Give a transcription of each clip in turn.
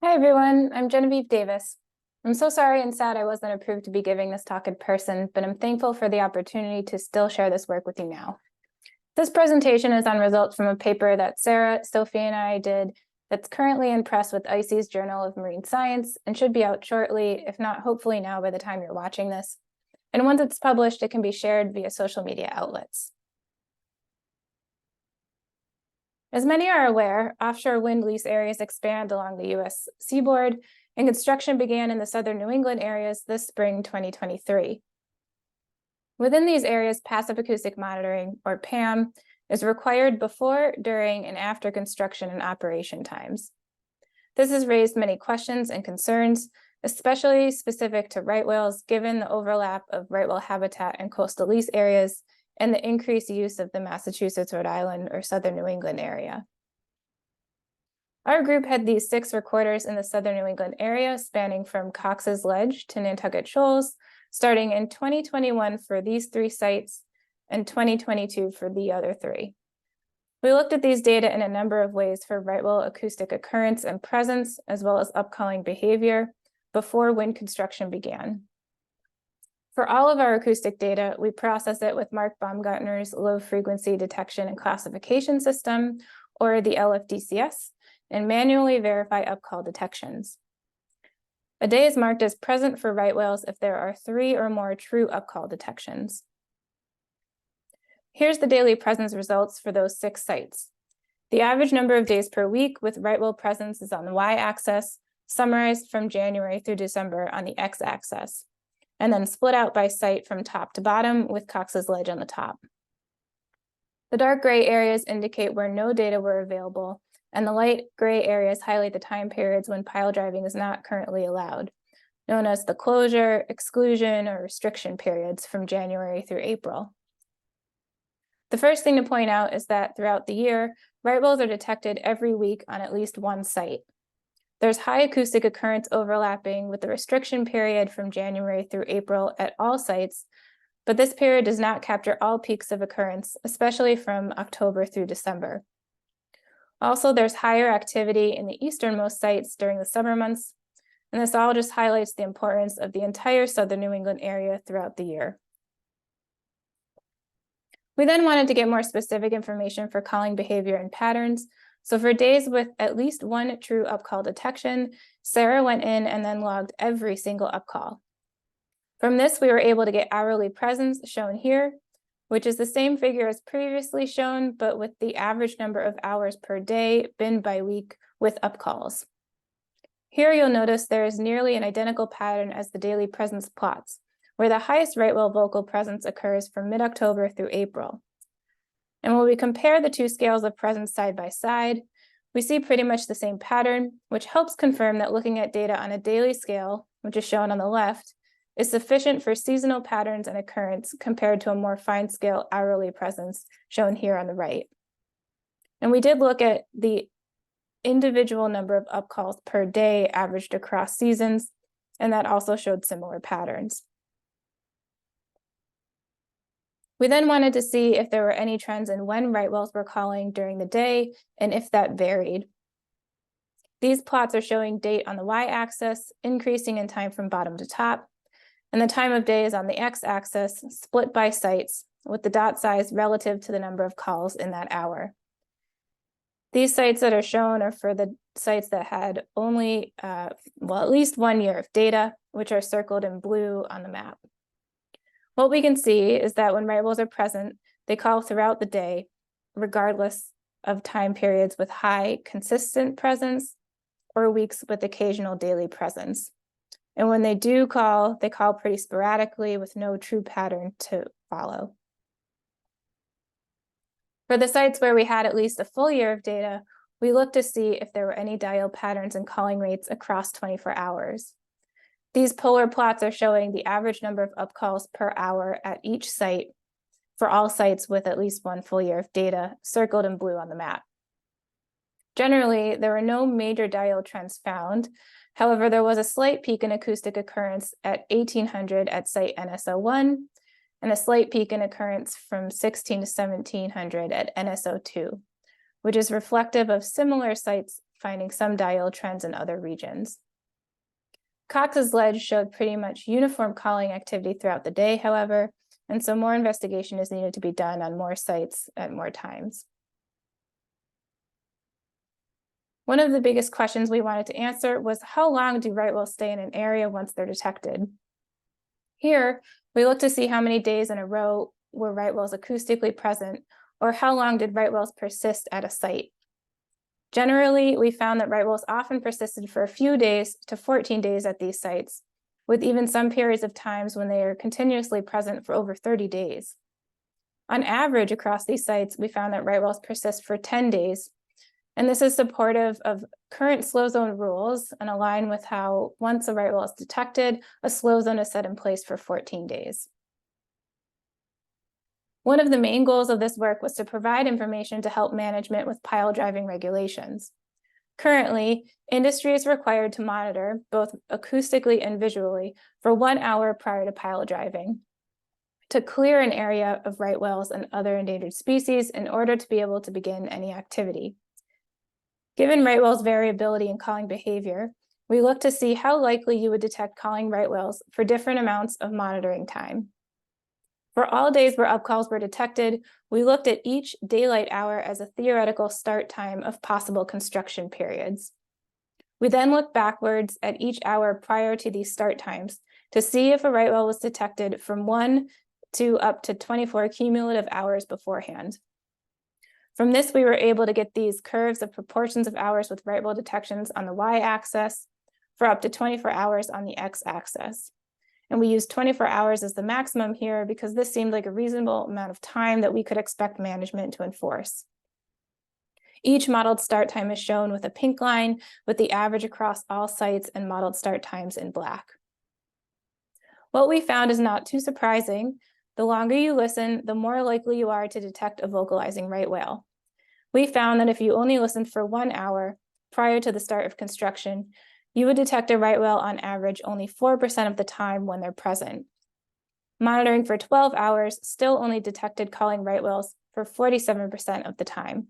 Hi everyone, I'm Genevieve Davis. I'm so sorry and sad I wasn't approved to be giving this talk in person, but I'm thankful for the opportunity to still share this work with you now. This presentation is on results from a paper that Sarah, Sophie, and I did that's currently in press with ICES Journal of Marine Science and should be out shortly, if not hopefully now by the time you're watching this. And once it's published, it can be shared via social media outlets. As many are aware, offshore wind lease areas expand along the U.S. seaboard, and construction began in the southern New England areas this spring 2023. Within these areas, passive acoustic monitoring, or PAM, is required before, during, and after construction and operation times. This has raised many questions and concerns, especially specific to right whales, given the overlap of right whale habitat and coastal lease areas and the increased use of the Massachusetts, Rhode Island, or southern New England area. Our group had these 6 recorders in the southern New England area, spanning from Cox's Ledge to Nantucket Shoals, starting in 2021 for these 3 sites and 2022 for the other 3. We looked at these data in a number of ways for right whale acoustic occurrence and presence, as well as upcalling behavior before wind construction began. For all of our acoustic data, we process it with Mark Baumgartner's Low Frequency Detection and Classification System, or the LFDCS, and manually verify upcall detections. A day is marked as present for right whales if there are 3 or more true upcall detections. Here's the daily presence results for those 6 sites. The average number of days per week with right whale presence is on the y-axis, summarized from January through December on the x-axis, and then split out by site from top to bottom with Cox's Ledge on the top. The dark gray areas indicate where no data were available, and the light gray areas highlight the time periods when pile driving is not currently allowed, known as the closure, exclusion, or restriction periods from January through April. The first thing to point out is that throughout the year, right whales are detected every week on at least one site. There's high acoustic occurrence overlapping with the restriction period from January through April at all sites, but this period does not capture all peaks of occurrence, especially from October through December. Also, there's higher activity in the easternmost sites during the summer months, and this all just highlights the importance of the entire southern New England area throughout the year. We then wanted to get more specific information for calling behavior and patterns. So for days with at least one true upcall detection, Sarah went in and then logged every single upcall. From this, we were able to get hourly presence shown here, which is the same figure as previously shown, but with the average number of hours per day bin by week with upcalls. Here you'll notice there is nearly an identical pattern as the daily presence plots, where the highest right whale vocal presence occurs from mid-October through April. And when we compare the 2 scales of presence side by side, we see pretty much the same pattern, which helps confirm that looking at data on a daily scale, which is shown on the left, is sufficient for seasonal patterns and occurrence compared to a more fine-scale hourly presence shown here on the right. And we did look at the individual number of upcalls per day averaged across seasons, and that also showed similar patterns. We then wanted to see if there were any trends in when right whales were calling during the day and if that varied. These plots are showing date on the y-axis, increasing in time from bottom to top, and the time of day is on the x-axis, split by sites, with the dot size relative to the number of calls in that hour. These sites that are shown are for the sites that had only, at least 1 year of data, which are circled in blue on the map. What we can see is that when right whales are present, they call throughout the day, regardless of time periods with high consistent presence or weeks with occasional daily presence. And when they do call, they call pretty sporadically with no true pattern to follow. For the sites where we had at least a full year of data, we looked to see if there were any dial patterns and calling rates across 24 hours. These polar plots are showing the average number of upcalls per hour at each site for all sites with at least 1 full year of data, circled in blue on the map. Generally, there were no major dial trends found. However, there was a slight peak in acoustic occurrence at 1800 at site NSO1, and a slight peak in occurrence from 16 to 1700 at NSO2, which is reflective of similar sites finding some diel trends in other regions. Cox's ledge showed pretty much uniform calling activity throughout the day, however, and so more investigation is needed to be done on more sites at more times. One of the biggest questions we wanted to answer was how long do right whales stay in an area once they're detected? Here, we look to see how many days in a row were right whales acoustically present, or how long did right whales persist at a site. Generally, we found that right whales often persisted for a few days to 14 days at these sites, with even some periods of times when they are continuously present for over 30 days. On average, across these sites, we found that right whales persist for 10 days, and this is supportive of current slow zone rules and align with how once a right whale is detected, a slow zone is set in place for 14 days. One of the main goals of this work was to provide information to help management with pile driving regulations. Currently, industry is required to monitor both acoustically and visually for 1 hour prior to pile driving to clear an area of right whales and other endangered species in order to be able to begin any activity. Given right whales' variability in calling behavior, we look to see how likely you would detect calling right whales for different amounts of monitoring time. For all days where upcalls were detected, we looked at each daylight hour as a theoretical start time of possible construction periods. We then looked backwards at each hour prior to these start times to see if a right whale was detected from 1 to up to 24 cumulative hours beforehand. From this, we were able to get these curves of proportions of hours with right whale detections on the y-axis for up to 24 hours on the x-axis. And we used 24 hours as the maximum here because this seemed like a reasonable amount of time that we could expect management to enforce. Each modeled start time is shown with a pink line, with the average across all sites and modeled start times in black. What we found is not too surprising. The longer you listen, the more likely you are to detect a vocalizing right whale. We found that if you only listened for 1 hour prior to the start of construction, you would detect a right whale on average only 4% of the time when they're present. Monitoring for 12 hours still only detected calling right whales for 47% of the time.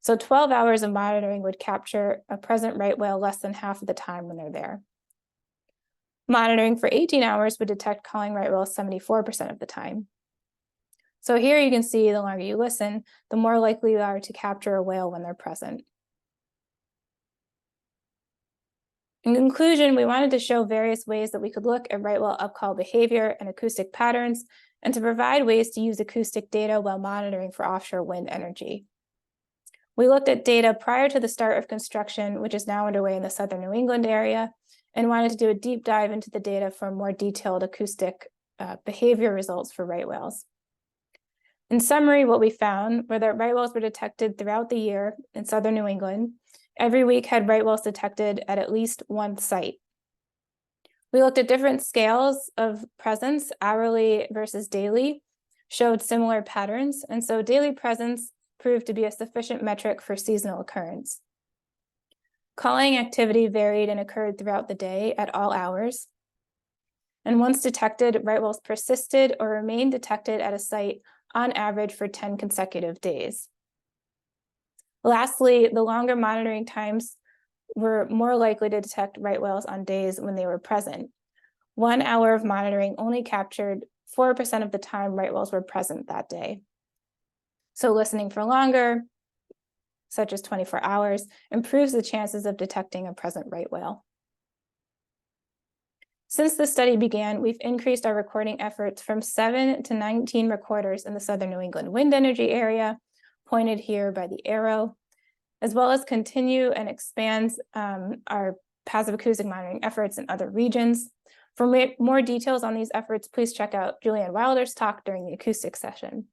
So 12 hours of monitoring would capture a present right whale less than half of the time when they're there. Monitoring for 18 hours would detect calling right whales 74% of the time. So here you can see the longer you listen, the more likely you are to capture a whale when they're present. In conclusion, we wanted to show various ways that we could look at right whale upcall behavior and acoustic patterns, and to provide ways to use acoustic data while monitoring for offshore wind energy. We looked at data prior to the start of construction, which is now underway in the southern New England area, and wanted to do a deep dive into the data for more detailed acoustic behavior results for right whales. In summary, what we found were that right whales were detected throughout the year in southern New England. Every week had right whales detected at least one site. We looked at different scales of presence, hourly versus daily, showed similar patterns, and so daily presence proved to be a sufficient metric for seasonal occurrence. Calling activity varied and occurred throughout the day at all hours. And once detected, right whales persisted or remained detected at a site on average for 10 consecutive days. Lastly, the longer monitoring times were more likely to detect right whales on days when they were present. 1 hour of monitoring only captured 4% of the time right whales were present that day. So listening for longer, such as 24 hours, improves the chances of detecting a present right whale. Since the study began, we've increased our recording efforts from 7 to 19 recorders in the southern New England wind energy area, pointed here by the arrow, as well as continue and expand our passive acoustic monitoring efforts in other regions. For more details on these efforts, please check out Julianne Wilder's talk during the acoustic session.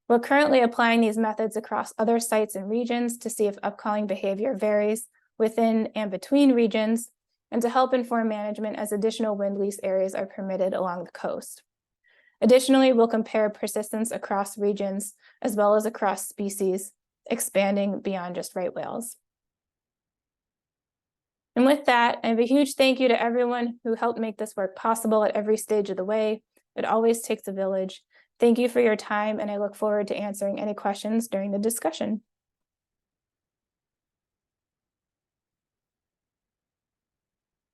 We're currently applying these methods across other sites and regions to see if upcalling behavior varies within and between regions, and to help inform management as additional wind lease areas are permitted along the coast. Additionally, we'll compare persistence across regions as well as across species, expanding beyond just right whales. And with that, I have a huge thank you to everyone who helped make this work possible at every stage of the way. It always takes a village. Thank you for your time, and I look forward to answering any questions during the discussion.